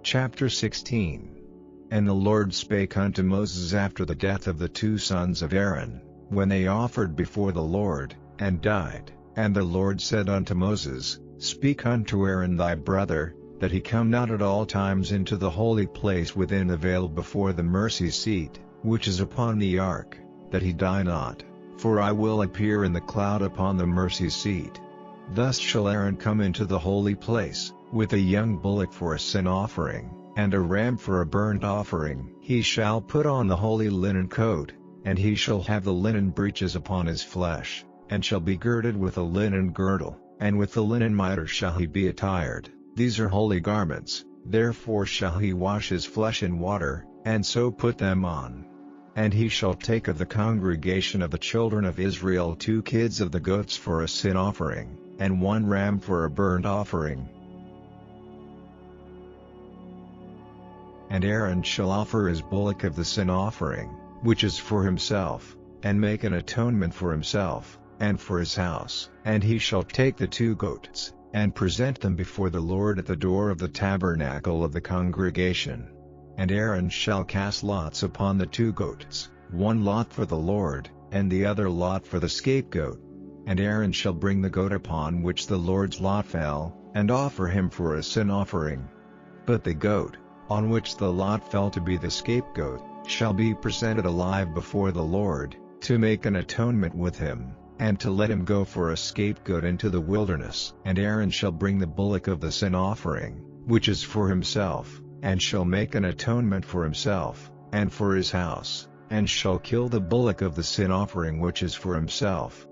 Chapter 16. And the Lord spake unto Moses after the death of the two sons of Aaron, when they offered before the Lord, and died. And the Lord said unto Moses, Speak unto Aaron thy brother, that he come not at all times into the holy place within the veil before the mercy seat, which is upon the ark, that he die not, for I will appear in the cloud upon the mercy seat. Thus shall Aaron come into the holy place, with a young bullock for a sin offering, and a ram for a burnt offering. He shall put on the holy linen coat, and he shall have the linen breeches upon his flesh, and shall be girded with a linen girdle, and with the linen mitre shall he be attired. These are holy garments, therefore shall he wash his flesh in water, and so put them on. And he shall take of the congregation of the children of Israel 2 kids of the goats for a sin offering, and 1 ram for a burnt offering. And Aaron shall offer his bullock of the sin offering, which is for himself, and make an atonement for himself, and for his house. And he shall take the 2 goats, and present them before the Lord at the door of the tabernacle of the congregation. And Aaron shall cast lots upon the 2 goats, 1 lot for the Lord, and the other lot for the scapegoat. And Aaron shall bring the goat upon which the Lord's lot fell, and offer him for a sin offering. But the goat, on which the lot fell to be the scapegoat, shall be presented alive before the Lord, to make an atonement with him, and to let him go for a scapegoat into the wilderness. And Aaron shall bring the bullock of the sin offering, which is for himself, and shall make an atonement for himself, and for his house, and shall kill the bullock of the sin offering which is for himself.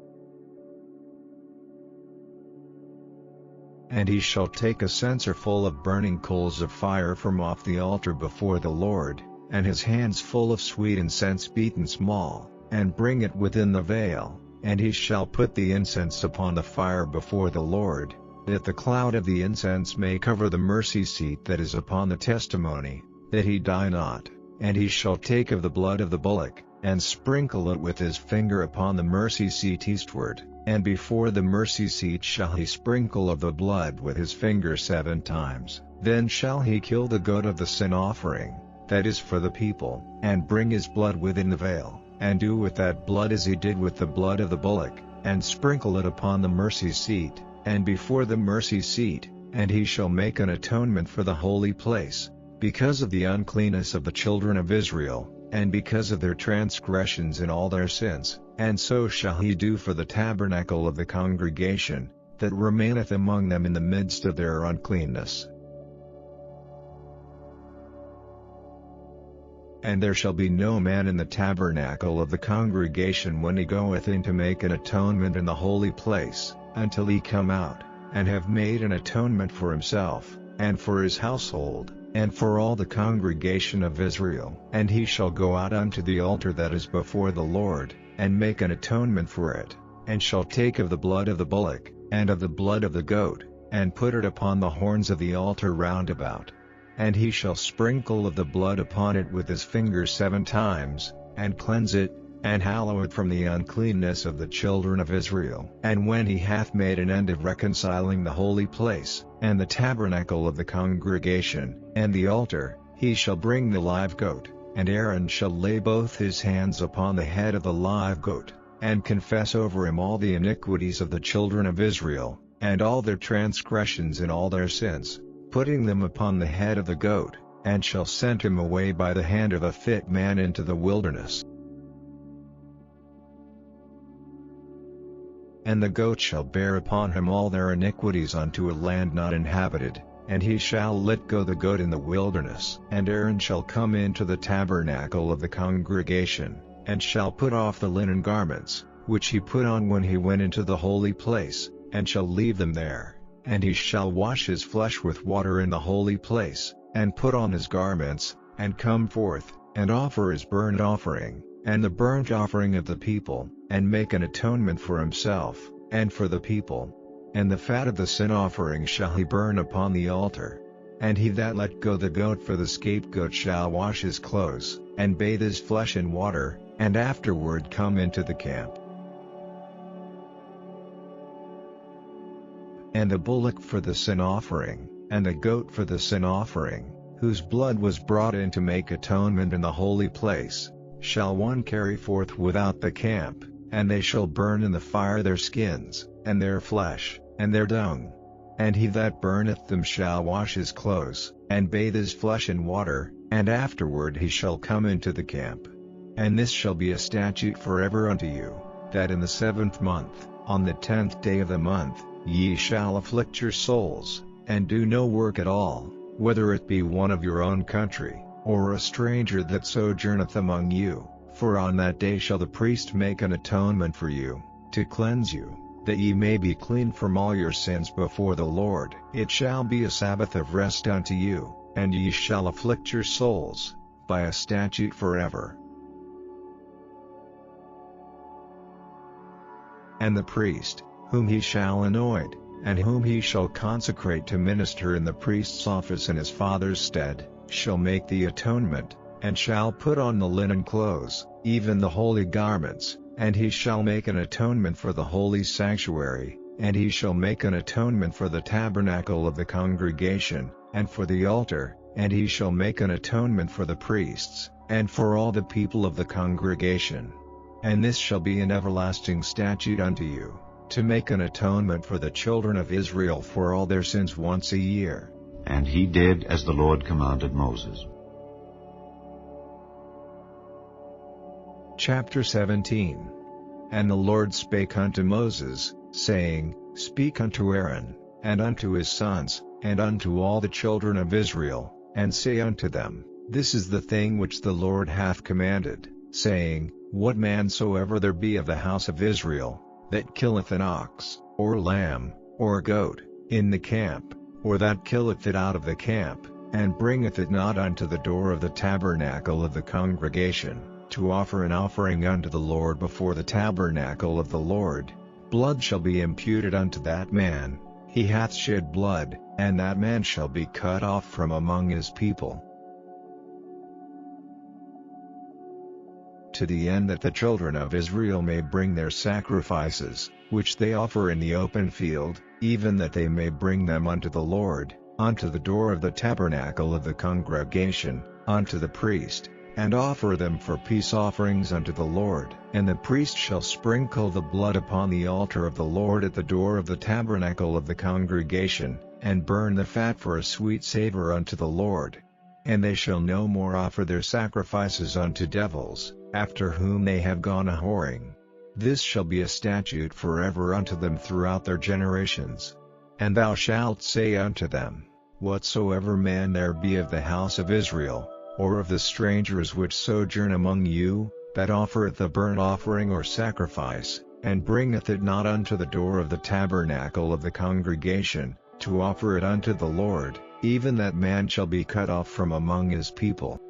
And he shall take a censer full of burning coals of fire from off the altar before the Lord, and his hands full of sweet incense beaten small, and bring it within the veil, and he shall put the incense upon the fire before the Lord, that the cloud of the incense may cover the mercy seat that is upon the testimony, that he die not. And he shall take of the blood of the bullock, and sprinkle it with his finger upon the mercy seat eastward, and before the mercy seat shall he sprinkle of the blood with his finger 7 times. Then shall he kill the goat of the sin offering, that is for the people, and bring his blood within the veil, and do with that blood as he did with the blood of the bullock, and sprinkle it upon the mercy seat, and before the mercy seat, and he shall make an atonement for the holy place, because of the uncleanness of the children of Israel, and because of their transgressions and all their sins. And so shall he do for the tabernacle of the congregation, that remaineth among them in the midst of their uncleanness. And there shall be no man in the tabernacle of the congregation when he goeth in to make an atonement in the holy place, until he come out, and have made an atonement for himself, and for his household, and for all the congregation of Israel. And he shall go out unto the altar that is before the Lord, and make an atonement for it, and shall take of the blood of the bullock, and of the blood of the goat, and put it upon the horns of the altar round about. And he shall sprinkle of the blood upon it with his finger 7 times, and cleanse it, and hallow it from the uncleanness of the children of Israel. And when he hath made an end of reconciling the holy place, and the tabernacle of the congregation, and the altar, he shall bring the live goat, and Aaron shall lay both his hands upon the head of the live goat, and confess over him all the iniquities of the children of Israel, and all their transgressions and all their sins, putting them upon the head of the goat, and shall send him away by the hand of a fit man into the wilderness. And the goat shall bear upon him all their iniquities unto a land not inhabited, and he shall let go the goat in the wilderness. And Aaron shall come into the tabernacle of the congregation, and shall put off the linen garments, which he put on when he went into the holy place, and shall leave them there. And he shall wash his flesh with water in the holy place, and put on his garments, and come forth, and offer his burnt offering, and the burnt offering of the people, and make an atonement for himself, and for the people. And the fat of the sin offering shall he burn upon the altar. And he that let go the goat for the scapegoat shall wash his clothes, and bathe his flesh in water, and afterward come into the camp. And the bullock for the sin offering, and the goat for the sin offering, whose blood was brought in to make atonement in the holy place, shall one carry forth without the camp, and they shall burn in the fire their skins, and their flesh, and their dung. And he that burneth them shall wash his clothes, and bathe his flesh in water, and afterward he shall come into the camp. And this shall be a statute forever unto you, that in the 7th month, on the 10th day of the month, ye shall afflict your souls, and do no work at all, whether it be one of your own country, or a stranger that sojourneth among you, for on that day shall the priest make an atonement for you, to cleanse you, that ye may be clean from all your sins before the Lord. It shall be a Sabbath of rest unto you, and ye shall afflict your souls, by a statute forever. And the priest, whom he shall anoint, and whom he shall consecrate to minister in the priest's office in his father's stead, shall make the atonement, and shall put on the linen clothes, even the holy garments, and he shall make an atonement for the holy sanctuary, and he shall make an atonement for the tabernacle of the congregation, and for the altar, and he shall make an atonement for the priests, and for all the people of the congregation. And this shall be an everlasting statute unto you, to make an atonement for the children of Israel for all their sins once a year. And he did as the Lord commanded Moses. Chapter 17. And the Lord spake unto Moses, saying, Speak unto Aaron, and unto his sons, and unto all the children of Israel, and say unto them, This is the thing which the Lord hath commanded, saying, What man soever there be of the house of Israel, that killeth an ox, or lamb, or goat, in the camp, or that killeth it out of the camp, and bringeth it not unto the door of the tabernacle of the congregation, to offer an offering unto the Lord before the tabernacle of the Lord, blood shall be imputed unto that man, he hath shed blood, and that man shall be cut off from among his people. To the end that the children of Israel may bring their sacrifices, which they offer in the open field, even that they may bring them unto the Lord, unto the door of the tabernacle of the congregation, unto the priest, and offer them for peace offerings unto the Lord. And the priest shall sprinkle the blood upon the altar of the Lord at the door of the tabernacle of the congregation, and burn the fat for a sweet savor unto the Lord. And they shall no more offer their sacrifices unto devils, after whom they have gone a whoring. This shall be a statute forever unto them throughout their generations. And thou shalt say unto them, Whatsoever man there be of the house of Israel, or of the strangers which sojourn among you, that offereth a burnt offering or sacrifice, and bringeth it not unto the door of the tabernacle of the congregation, to offer it unto the Lord, even that man shall be cut off from among his people.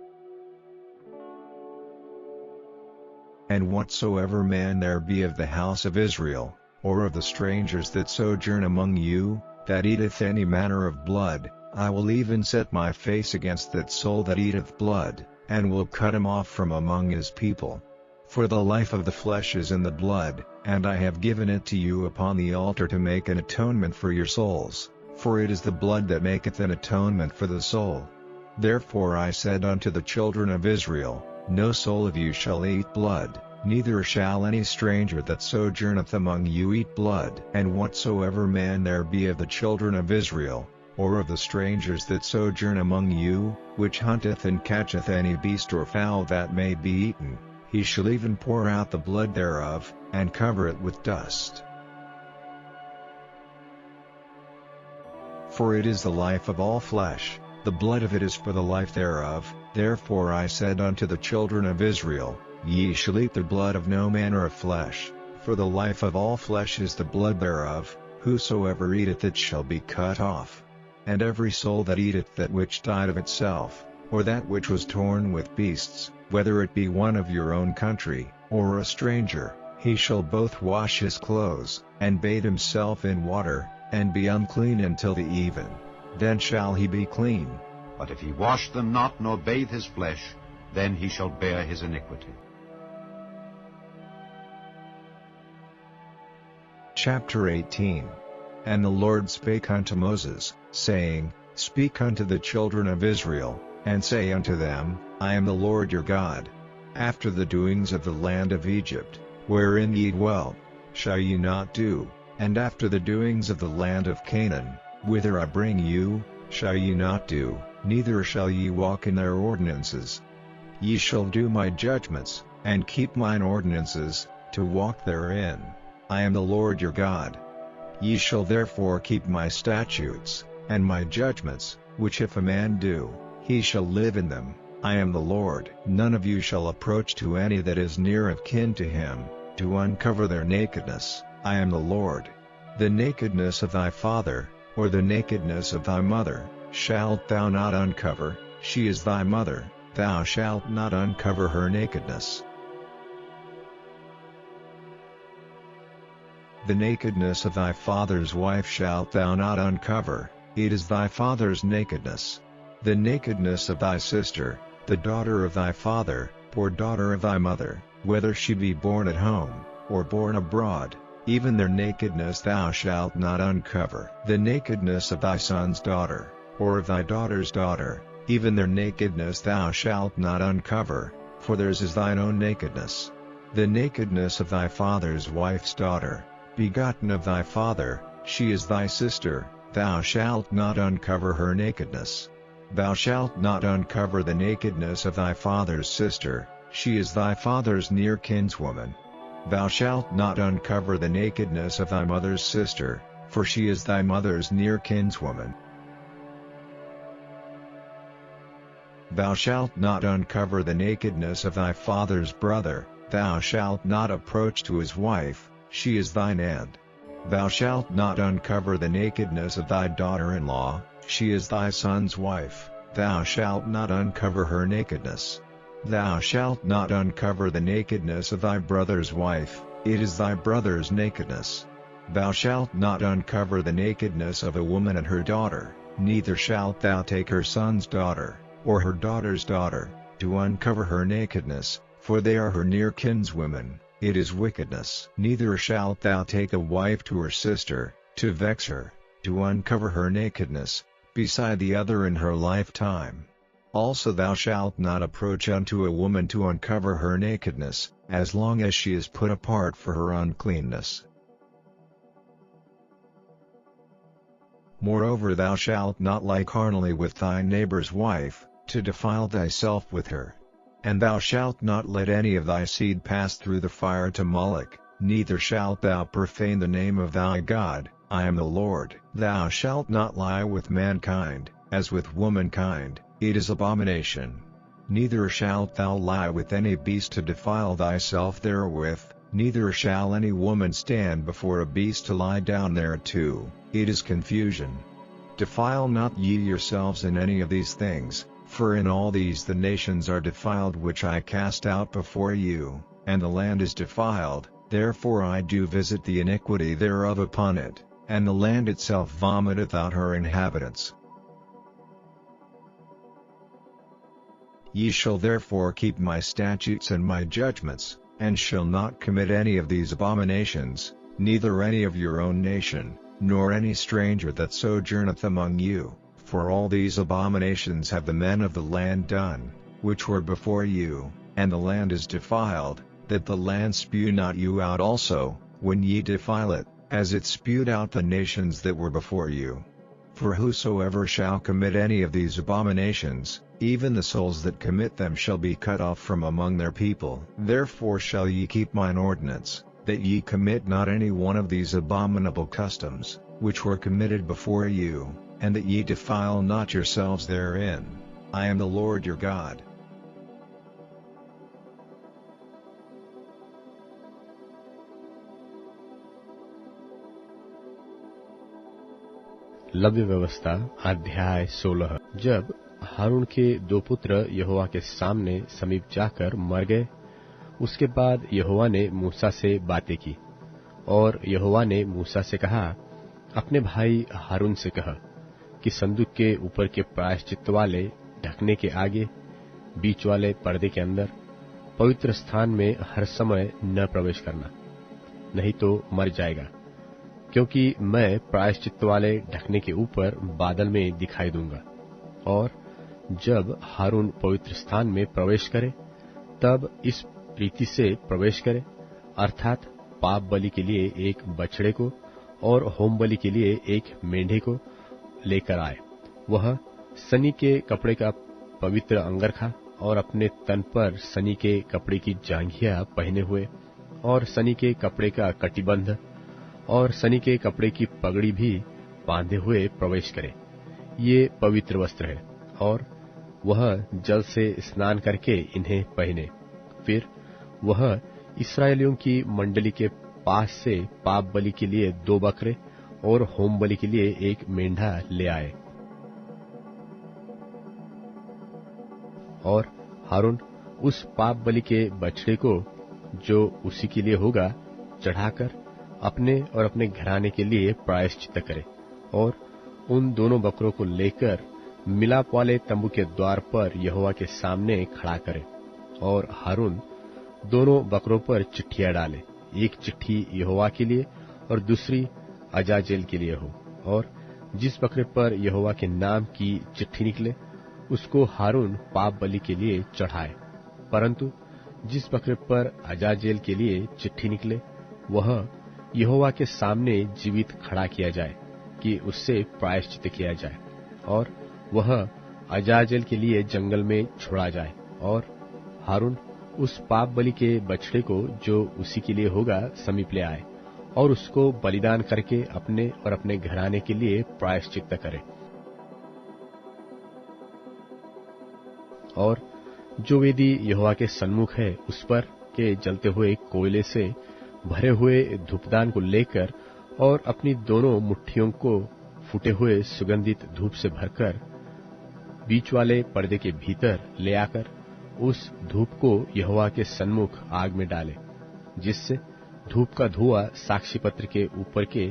And whatsoever man there be of the house of Israel, or of the strangers that sojourn among you, that eateth any manner of blood, I will even set my face against that soul that eateth blood, and will cut him off from among his people. For the life of the flesh is in the blood, and I have given it to you upon the altar to make an atonement for your souls, for it is the blood that maketh an atonement for the soul. Therefore I said unto the children of Israel, No soul of you shall eat blood, neither shall any stranger that sojourneth among you eat blood. And whatsoever man there be of the children of Israel, or of the strangers that sojourn among you, which hunteth and catcheth any beast or fowl that may be eaten, he shall even pour out the blood thereof, and cover it with dust. For it is the life of all flesh, the blood of it is for the life thereof. Therefore I said unto the children of Israel, Ye shall eat the blood of no manner of flesh, for the life of all flesh is the blood thereof, whosoever eateth it shall be cut off. And every soul that eateth that which died of itself, or that which was torn with beasts, whether it be one of your own country, or a stranger, he shall both wash his clothes, and bathe himself in water, and be unclean until the even. Then shall he be clean. But if he wash them not, nor bathe his flesh, then he shall bear his iniquity. Chapter 18. And the Lord spake unto Moses, saying, Speak unto the children of Israel, and say unto them, I am the Lord your God. After the doings of the land of Egypt, wherein ye dwelt, shall ye not do, and after the doings of the land of Canaan, whither I bring you, shall ye not do, neither shall ye walk in their ordinances. Ye shall do my judgments, and keep mine ordinances, to walk therein. I am the Lord your God. Ye shall therefore keep my statutes, and my judgments, which if a man do, he shall live in them. I am the Lord. None of you shall approach to any that is near of kin to him, to uncover their nakedness. I am the Lord. The nakedness of thy father, or the nakedness of thy mother, shalt thou not uncover, she is thy mother, thou shalt not uncover her nakedness. The nakedness of thy father's wife shalt thou not uncover, it is thy father's nakedness. The nakedness of thy sister, the daughter of thy father, or daughter of thy mother, whether she be born at home, or born abroad, even their nakedness thou shalt not uncover. The nakedness of thy son's daughter, or of thy daughter's daughter, even their nakedness thou shalt not uncover, for theirs is thine own nakedness. The nakedness of thy father's wife's daughter, begotten of thy father, she is thy sister, thou shalt not uncover her nakedness. Thou shalt not uncover the nakedness of thy father's sister, she is thy father's near kinswoman. Thou shalt not uncover the nakedness of thy mother's sister, for she is thy mother's near kinswoman. Thou shalt not uncover the nakedness of thy father's brother, thou shalt not approach to his wife, she is thine aunt. Thou shalt not uncover the nakedness of thy daughter-in-law, she is thy son's wife, thou shalt not uncover her nakedness. Thou shalt not uncover the nakedness of thy brother's wife, it is thy brother's nakedness. Thou shalt not uncover the nakedness of a woman and her daughter, neither shalt thou take her son's daughter, or her daughter's daughter, to uncover her nakedness, for they are her near kinswomen, it is wickedness. Neither shalt thou take a wife to her sister, to vex her, to uncover her nakedness, beside the other in her lifetime. Also thou shalt not approach unto a woman to uncover her nakedness, as long as she is put apart for her uncleanness. Moreover thou shalt not lie carnally with thy neighbor's wife, to defile thyself with her. And thou shalt not let any of thy seed pass through the fire to Moloch, neither shalt thou profane the name of thy God, I am the Lord. Thou shalt not lie with mankind, as with womankind, it is abomination. Neither shalt thou lie with any beast to defile thyself therewith, neither shall any woman stand before a beast to lie down thereto, it is confusion. Defile not ye yourselves in any of these things, for in all these the nations are defiled which I cast out before you, and the land is defiled, therefore I do visit the iniquity thereof upon it, and the land itself vomiteth out her inhabitants. Ye shall therefore keep my statutes and my judgments, and shall not commit any of these abominations, neither any of your own nation, nor any stranger that sojourneth among you. For all these abominations have the men of the land done, which were before you, and the land is defiled, that the land spew not you out also, when ye defile it, as it spewed out the nations that were before you. For whosoever shall commit any of these abominations, even the souls that commit them shall be cut off from among their people. Therefore shall ye keep mine ordinance, that ye commit not any one of these abominable customs, which were committed before you, and that ye defile not yourselves therein. I am the Lord your God. लव्य व्यवस्था अध्याय 16। जब हारून के दो पुत्र यहोवा के सामने समीप जाकर मर गए, उसके बाद यहोवा ने मूसा से बातें की, और यहोवा ने मूसा से कहा, अपने भाई हारून से कह कि संदूक के ऊपर के प्रायश्चित वाले ढकने के आगे बीच वाले पर्दे के अंदर पवित्र स्थान में हर समय न प्रवेश करना, नहीं तो मर जाएगा, क्योंकि मैं प्रायश्चित वाले ढकने के ऊपर बादल में दिखाई दूंगा। और जब हारून पवित्र स्थान में प्रवेश करे तब इस रीति से प्रवेश करे, अर्थात पाप बलि के लिए एक बछड़े को और होम बलि के लिए एक मेंढे को लेकर आए। वह सनी के कपड़े का पवित्र अंगरखा और अपने तन पर सनी के कपड़े की जांघिया पहने हुए और सनी के कपड़े का कटिबंध और सनी के कपड़े की पगड़ी भी बांधे हुए प्रवेश करे। ये पवित्र वस्त्र है और वह जल से स्नान करके इन्हें पहने। फिर वह इस्राएलियों की मंडली के पास से पाप बलि के लिए 2 बकरे और होम बलि के लिए 1 मेंढा ले आए। और हारून उस पाप बलि के बछड़े को, जो उसी के लिए होगा, चढ़ाकर अपने और अपने घराने के लिए प्रायश्चित करे और उन दोनों बकरों को लेकर मिलाप वाले तंबू के द्वार पर यहोवा के सामने खड़ा करे। और हारून दोनों बकरों पर चिट्ठियां डाले, एक चिट्ठी यहोवा के लिए और दूसरी अजाजेल के लिए हो। और जिस बकरे पर यहोवा के नाम की चिट्ठी निकले उसको हारून पाप बलि के लिए चढ़ाए, परंतु जिस बकरे पर अजाजेल के लिए चिट्ठी निकले वह यहोवा के सामने जीवित खड़ा किया जाए कि उससे प्रायश्चित किया जाए, और वह अजाजेल के लिए जंगल में छोड़ा जाए। और हारून उस पाप बलि के बछड़े को, जो उसी के लिए होगा, समीप ले आए और उसको बलिदान करके अपने और अपने घराने के लिए प्रायश्चित करे। और जो वेदी यहोवा के सन्मुख है उस पर के जलते हुए कोयले से भरे हुए धूपदान को लेकर और अपनी दोनों मुट्ठियों को फूटे हुए सुगंधित धूप से भरकर बीच वाले पर्दे के भीतर ले आकर उस धूप को यहोवा के सन्मुख आग में डाले, जिससे धूप का धुआं साक्षी पत्र के ऊपर के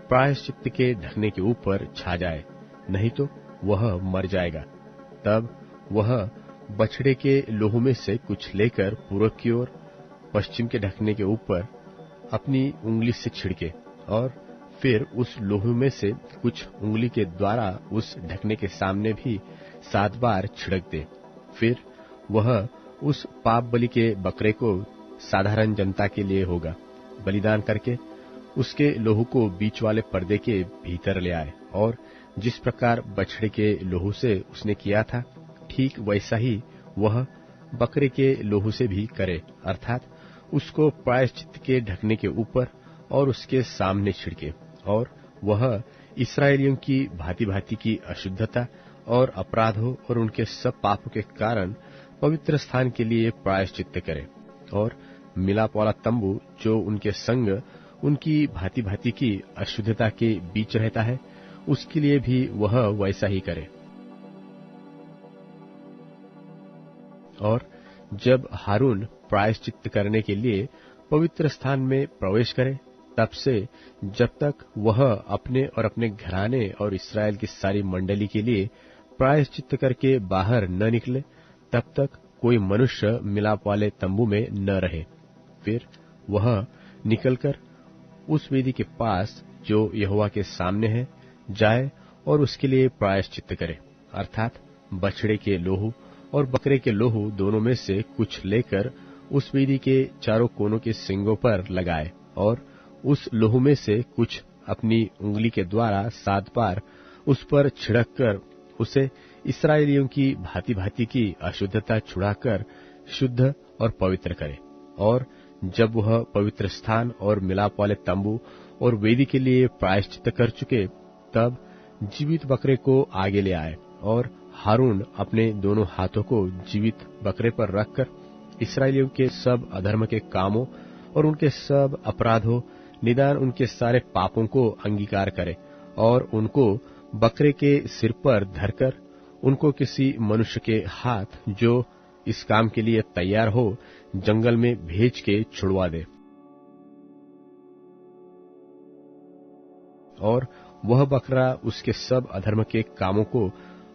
प्रायश्चित के ढकने के ऊपर छा जाए, नहीं तो वह मर जाएगा। तब वह बछड़े के लोहू में से कुछ लेकर पूरब की ओर पश्चिम के ढकने के ऊपर अपनी उंगली से छिड़के और फिर उस लोहू में से कुछ उंगली के द्वारा उस ढकने के सामने भी 7 बार छिड़क दे। फिर वह उस पाप बलि के बकरे को साधारण जनता के लिए होगा, बलिदान करके उसके लोहू को बीच वाले पर्दे के भीतर ले आए, और जिस प्रकार बछड़े के लोहू से उसने किया था ठीक वैसा ही वह बकरे के लोहू से भी करे, अर्थात उसको प्रायश्चित के ढकने के ऊपर और उसके सामने छिड़के। और वह इस्राएलियों की भांति भांति की अशुद्धता और अपराधों और उनके सब पापों के कारण पवित्र स्थान के लिए प्रायश्चित करे। और मिलाप वाला तंबू जो उनके संग उनकी भांति भांति की अशुद्धता के बीच रहता है, उसके लिए भी वह वैसा ही करे। और जब हारून प्रायश्चित करने के लिए पवित्र स्थान में प्रवेश करे, तब से जब तक वह अपने और अपने घराने और इस्राएल की सारी मंडली के लिए प्रायश्चित करके बाहर न निकले, तब तक कोई मनुष्य मिलाप वाले तंबू में न रहे। फिर वह निकलकर उस वेदी के पास जो यहोवा के सामने है जाए और उसके लिए प्रायश्चित करे, अर्थात बछड़े के लोहू और बकरे के लोहू दोनों में से कुछ लेकर उस वेदी के चारों कोनों के सींगों पर लगाए, और उस लोहू में से कुछ अपनी उंगली के द्वारा 7 बार उस पर छिड़क कर उसे इस्राएलियों की भांति भांति की अशुद्धता छुड़ाकर शुद्ध और पवित्र करे। और जब वह पवित्र स्थान और मिलाप वाले तंबू और वेदी के लिए प्रायश्चित कर चुके, तब जीवित बकरे को आगे ले आए, और हारून अपने दोनों हाथों को जीवित बकरे पर रखकर इस्राएलियों के सब अधर्म के कामों और उनके सब अपराधों, निदान उनके सारे पापों को अंगीकार करे, और उनको बकरे के सिर पर धरकर उनको किसी मनुष्य के हाथ जो इस काम के लिए तैयार हो जंगल में भेज के छुड़वा दे। और वह बकरा उसके सब अधर्म के कामों को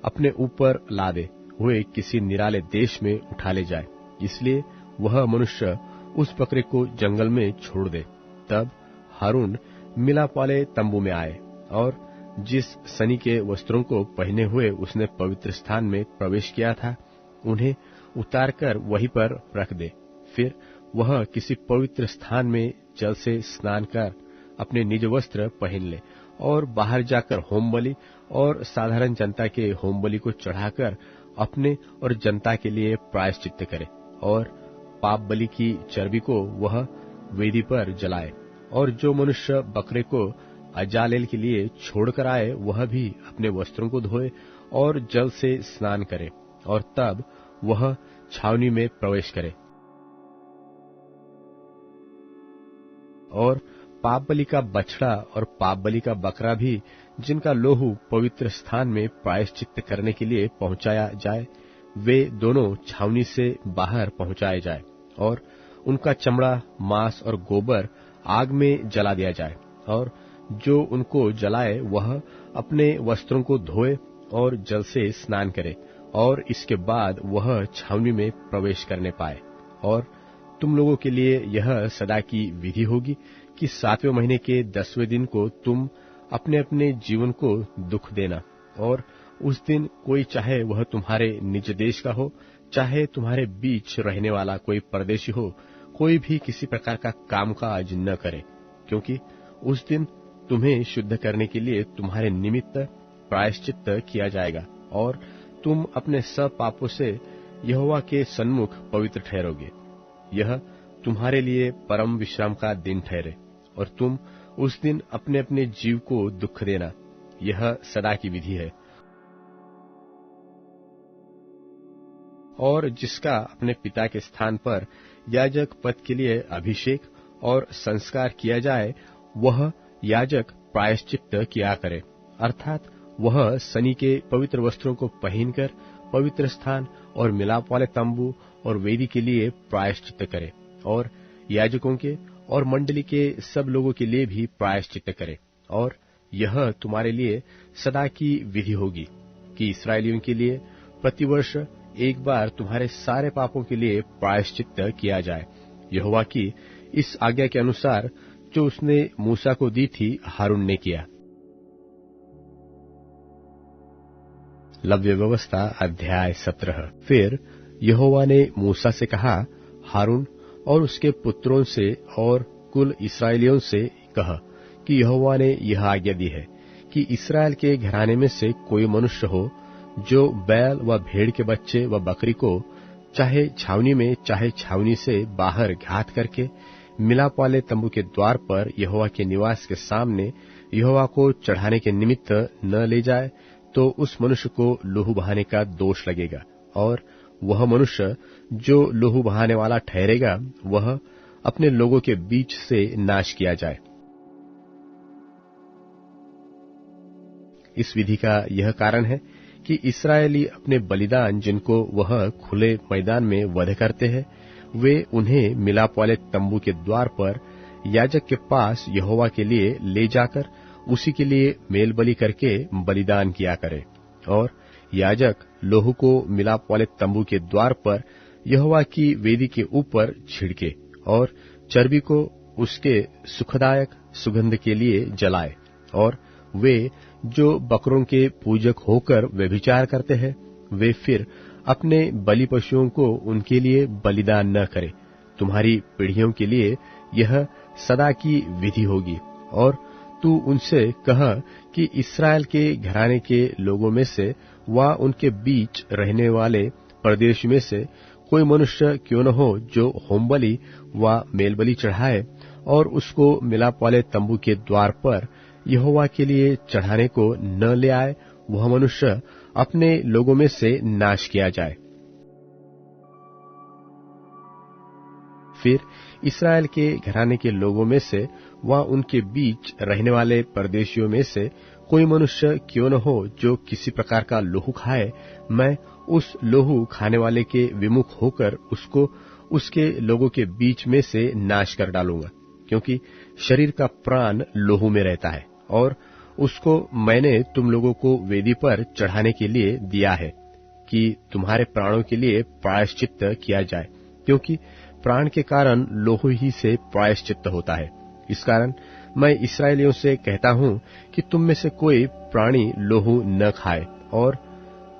अपने ऊपर लादे हुए किसी निराले देश में उठा ले जाए, इसलिए वह मनुष्य उस बकरे को जंगल में छोड़ दे। तब हारून मिलाप वाले तंबू में आए, और जिस सनी के वस्त्रों को पहने हुए उसने पवित्र स्थान में प्रवेश किया था, उन्हें उतारकर वहीं पर रख दे। फिर वह किसी पवित्र स्थान में जल से स्नान कर अपने निज वस्त्र पहन ले और बाहर जाकर होम बलि और साधारण जनता के होम बलि को चढ़ाकर अपने और जनता के लिए प्रायश्चित्त करे, और पाप बलि की चर्बी को वह वेदी पर जलाए। और जो मनुष्य बकरे को अजालेल के लिए छोड़कर आए, वह भी अपने वस्त्रों को धोए और जल से स्नान करे, और तब वह छावनी में प्रवेश करे। और पाप बलि का बछड़ा और पाप बलि का बकरा भी, जिनका लोहू पवित्र स्थान में प्रायश्चित्त करने के लिए पहुंचाया जाए, वे दोनों छावनी से बाहर पहुंचाए जाए, और उनका चमड़ा, मांस और गोबर आग में जला दिया जाए। और जो उनको जलाए वह अपने वस्त्रों को धोए और जल से स्नान करे, और इसके बाद वह छावनी में प्रवेश करने पाए। और तुम लोगों के लिए यह सदा की विधि होगी कि 7वें महीने के 10वें दिन को तुम अपने अपने जीवन को दुख देना, और उस दिन कोई, चाहे वह तुम्हारे निज देश का हो, चाहे तुम्हारे बीच रहने वाला कोई परदेशी हो, कोई भी किसी प्रकार का कामकाज न करे, क्योंकि उस दिन तुम्हें शुद्ध करने के लिए तुम्हारे निमित्त प्रायश्चित्त किया जाएगा, और तुम अपने सब पापों से यहोवा के सन्मुख पवित्र ठहरोगे। यह तुम्हारे लिए परम विश्राम का दिन ठहरे, और तुम उस दिन अपने अपने जीव को दुख देना। यह सदा की विधि है। और जिसका अपने पिता के स्थान पर याजक पद के लिए अभिषेक और संस्कार किया जाए, वह याजक प्रायश्चित्त किया करे, अर्थात वह सनी के पवित्र वस्त्रों को पहनकर पवित्र स्थान और मिलाप वाले तंबू और वेदी के लिए प्रायश्चित्त करे, और याजकों के और मंडली के सब लोगों के लिए भी प्रायश्चित्त करे। और यह तुम्हारे लिए सदा की विधि होगी कि इस्राएलियों के लिए प्रतिवर्ष एक बार तुम्हारे सारे पापों के लिए प्रायश्चित्त किया जाए, यहोवा की इस आज्ञा के अनुसार जो उसने मूसा को दी थी, हारून ने किया। लव्य व्यवस्था अध्याय 17। फिर यहोवा ने मूसा से कहा, हारून और उसके पुत्रों से और कुल इस्राएलियों से कह कि यहोवा ने यह आज्ञा दी है कि इस्राएल के घराने में से कोई मनुष्य हो जो बैल व भेड़ के बच्चे व बकरी को चाहे छावनी में चाहे छावनी से बाहर घात करके मिलाप वाले तंबू के द्वार पर यहोवा के निवास के सामने यहोवा को चढ़ाने के निमित्त न ले जाए, तो उस मनुष्य को लहू बहाने का दोष लगेगा, और वह मनुष्य जो लहू बहाने वाला ठहरेगा, वह अपने लोगों के बीच से नाश किया जाए। इस विधि का यह कारण है कि इस्राएली अपने बलिदान जिनको वह खुले मैदान में वध करते हैं, वे उन्हें मिलाप वाले तंबू के द्वार पर याजक के पास यहोवा के लिए ले जाकर उसी के लिए मेल बलि करके बलिदान किया करे। और याजक लोहू को मिलाप वाले तंबू के द्वार पर यहोवा की वेदी के ऊपर छिड़के, और चर्बी को उसके सुखदायक सुगंध के लिए जलाए। और वे जो बकरों के पूजक होकर व्यभिचार करते हैं, वे फिर अपने बलि पशुओं को उनके लिए बलिदान न करें। तुम्हारी पीढ़ियों के लिए यह सदा की विधि होगी। और तू उनसे कह कि इस्राएल के घराने के लोगों में से व उनके बीच रहने वाले प्रदेश में से कोई मनुष्य क्यों न हो जो होम बलि व मेल बलि चढ़ाए और उसको मिलाप वाले तंबू के द्वार पर यहोवा के लिए चढ़ाने को न ले आए, वह मनुष्य अपने लोगों में से नाश किया जाए। फिर इस्राएल के घराने के लोगों में से व उनके बीच रहने वाले परदेशियों में से कोई मनुष्य क्यों न हो जो किसी प्रकार का लोहू खाए, मैं उस लोहू खाने वाले के विमुख होकर उसको उसके लोगों के बीच में से नाश कर डालूंगा, क्योंकि शरीर का प्राण लोहू में रहता है, और उसको मैंने तुम लोगों को वेदी पर चढ़ाने के लिए दिया है कि तुम्हारे प्राणों के लिए प्रायश्चित्त किया जाए, क्योंकि प्राण के कारण लोहू ही से प्रायश्चित्त होता है। इस कारण मैं इस्राएलियों से कहता हूं कि तुम में से कोई प्राणी लोहू न खाए, और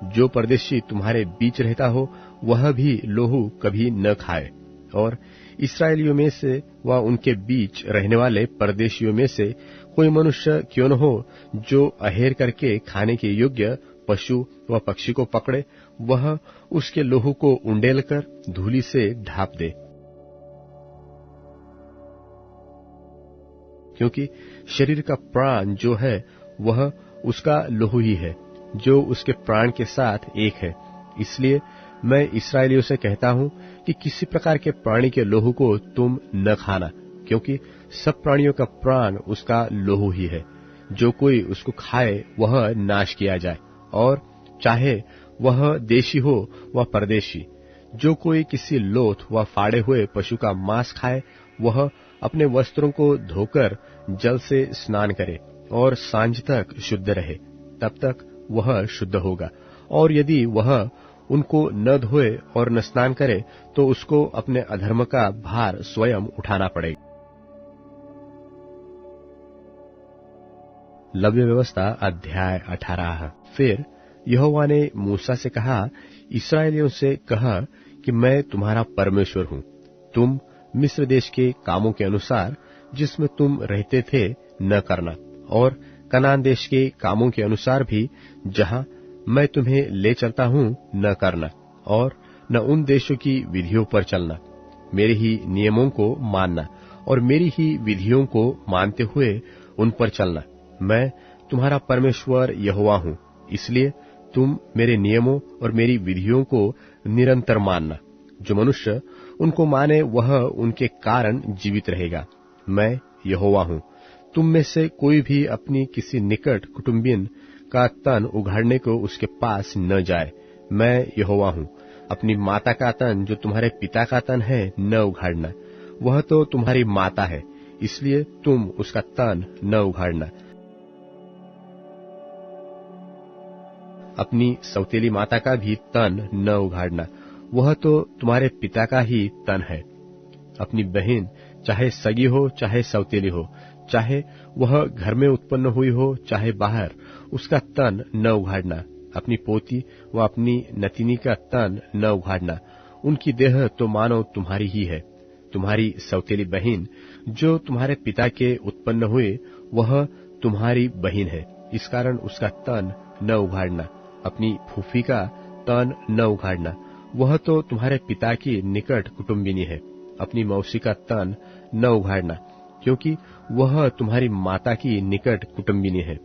जो परदेशी तुम्हारे बीच रहता हो वह भी लोहू कभी न खाए। और इस्राएलियों में से व उनके बीच रहने वाले परदेशियों में से कोई मनुष्य क्यों न हो जो अहेर करके खाने के योग्य पशु व पक्षी को पकड़े, वह उसके लोहू को उंडेल कर धूली से ढांप दे, क्योंकि शरीर का प्राण जो है वह उसका लोहू ही है, जो उसके प्राण के साथ एक है। इसलिए मैं इस्राएलियों से कहता हूं कि किसी प्रकार के प्राणी के लोहू को तुम न खाना, क्योंकि सब प्राणियों का प्राण उसका लोहू ही है। जो कोई उसको खाए वह नाश किया जाए, और चाहे वह देशी हो व परदेशी। जो कोई किसी लोथ व फाड़े हुए पशु का मांस खाए वह अपने वस्त्रों को धोकर जल से स्नान करे और सांझ तक शुद्ध रहे, तब तक वह शुद्ध होगा। और यदि वह उनको न धोए और न स्नान करे तो उसको अपने अधर्म का भार स्वयं उठाना पड़ेगा। लव्य व्यवस्था अध्याय 18। फिर यहोवा ने मूसा से कहा, इस्राएलियों से कह कि मैं तुम्हारा परमेश्वर हूं। तुम मिस्र देश के कामों के अनुसार जिसमें तुम रहते थे न करना, और कनान देश के कामों के अनुसार भी जहां मैं तुम्हें ले चलता हूं न करना, और न उन देशों की विधियों पर चलना। मेरे ही नियमों को मानना और मेरी ही विधियों को मानते हुए उन पर चलना। मैं तुम्हारा परमेश्वर यहोवा हूं, इसलिए तुम मेरे नियमों और मेरी विधियों को निरंतर मानना। जो मनुष्य उनको माने वह उनके कारण जीवित रहेगा। मैं यहोवा हूं। तुम में से कोई भी अपनी किसी निकट कुटुंबिन का तन उघाड़ने को उसके पास न जाए। मैं यहोवा हूं। अपनी माता का तन जो तुम्हारे पिता का तन है न उघाड़ना, वह तो तुम्हारी माता है, इसलिए तुम उसका तन न उघाड़ना। अपनी सौतेली माता का भी तन न उघाड़ना, वह तो तुम्हारे पिता का ही तन है। अपनी बहन चाहे सगी हो चाहे सौतेली हो, चाहे वह घर में उत्पन्न हुई हो चाहे बाहर, उसका तन न उघाड़ना। अपनी पोती व अपनी नतिनी का तन न उघाड़ना। उनकी देह तो मानो तुम्हारी ही है। तुम्हारी सौतेली बहन जो तुम्हारे पिता के उत्पन्न हुए वह तुम्हारी बहन है, इस कारण उसका तन न उघाड़ना। अपनी फूफी का तन न उघाड़ना, वह तो तुम्हारे पिता की निकट कुटुंबिनी है। अपनी मौसी का तन न उघाड़ना, क्योंकि वह तुम्हारी माता की निकट कुटुंबिनी है।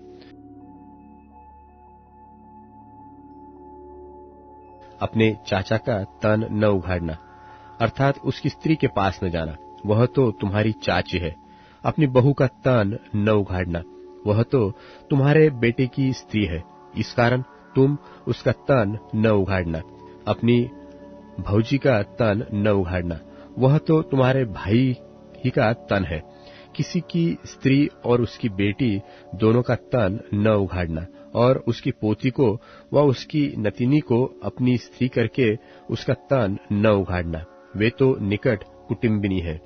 अपने चाचा का तन न उघाड़ना, अर्थात उसकी स्त्री के पास न जाना, वह तो तुम्हारी चाची है। अपनी बहू का तन न उघाड़ना, वह तो तुम्हारे बेटे की स्त्री है, इस कारण तुम उसका तन न उघाड़ना। अपनी भौजी का तन न उघाड़ना, वह तो तुम्हारे भाई ही का तन है। किसी की स्त्री और उसकी बेटी दोनों का तन न उघाड़ना, और उसकी पोती को व उसकी नतिनी को अपनी स्त्री करके उसका तन न उघाड़ना, वे तो निकट कुटुंबिनी है।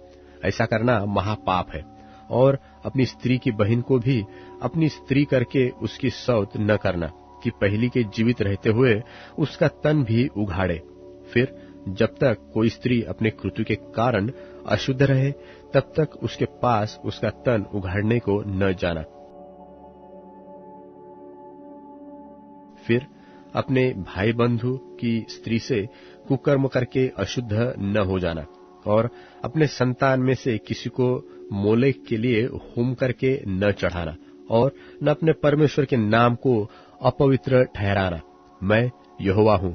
ऐसा करना महापाप है। और अपनी स्त्री की बहन को भी अपनी स्त्री करके उसकी सौत न करना, कि पहली के जीवित रहते हुए उसका तन भी उघाड़े। फिर जब तक कोई स्त्री अपने कृत्य के कारण अशुद्ध रहे, तब तक उसके पास उसका तन उघाड़ने को न जाना। फिर अपने भाई बंधु की स्त्री से कुकर्म करके अशुद्ध न हो जाना, और अपने संतान में से किसी को मोलेक के लिए होम करके न चढ़ाना, और न अपने परमेश्वर के नाम को अपवित्र ठहराना। मैं यहोवा हूं।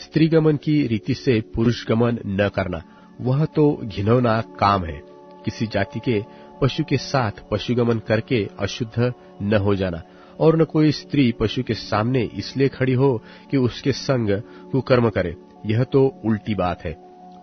स्त्रीगमन की रीति से पुरुष गमन न करना, वह तो घिनौना काम है। किसी जाति के पशु के साथ पशुगमन करके अशुद्ध न हो जाना, और न कोई स्त्री पशु के सामने इसलिए खड़ी हो कि उसके संग कुकर्म करे, यह तो उल्टी बात है।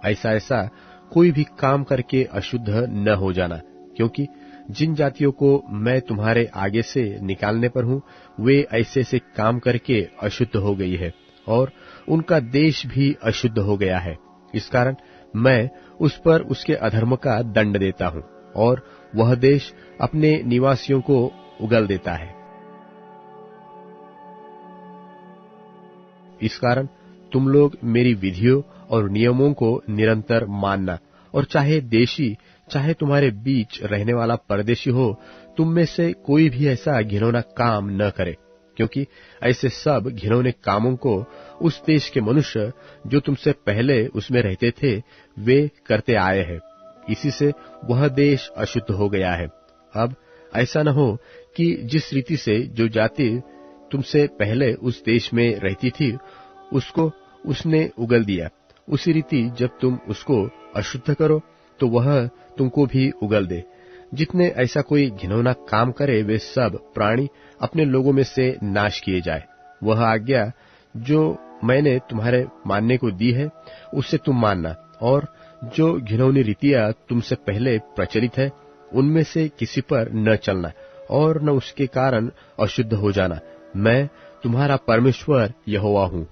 ऐसा कोई भी काम करके अशुद्ध न हो जाना, क्योंकि जिन जातियों को मैं तुम्हारे आगे से निकालने पर हूं, वे ऐसे से काम करके अशुद्ध हो गई है, और उनका देश भी अशुद्ध हो गया है। इस कारण मैं उस पर उसके अधर्म का दंड देता हूं। और वह देश अपने निवासियों को उगल देता है। इस कारण तुम लोग मेरी विधियों और नियमों को निरंतर मानना, और चाहे देशी चाहे तुम्हारे बीच रहने वाला परदेशी हो, तुम में से कोई भी ऐसा घिनौना काम न करे, क्योंकि ऐसे सब घिनौने कामों को उस देश के मनुष्य जो तुमसे पहले उसमें रहते थे वे करते आए हैं। इसी से वह देश अशुद्ध हो गया है। अब ऐसा न हो कि जिस रीति से जो जाति तुमसे पहले उस देश में रहती थी उसको उसने उगल दिया, उसी रीति जब तुम उसको अशुद्ध करो तो वह तुमको भी उगल दे। जितने ऐसा कोई घिनौना काम करे वे सब प्राणी अपने लोगों में से नाश किए जाए। वह आज्ञा जो मैंने तुम्हारे मानने को दी है उससे तुम मानना, और जो घिनौनी रीतियां तुमसे पहले प्रचलित है उनमें से किसी पर न चलना और न उसके कारण अशुद्ध हो जाना। मैं तुम्हारा परमेश्वर यहोवा हूँ।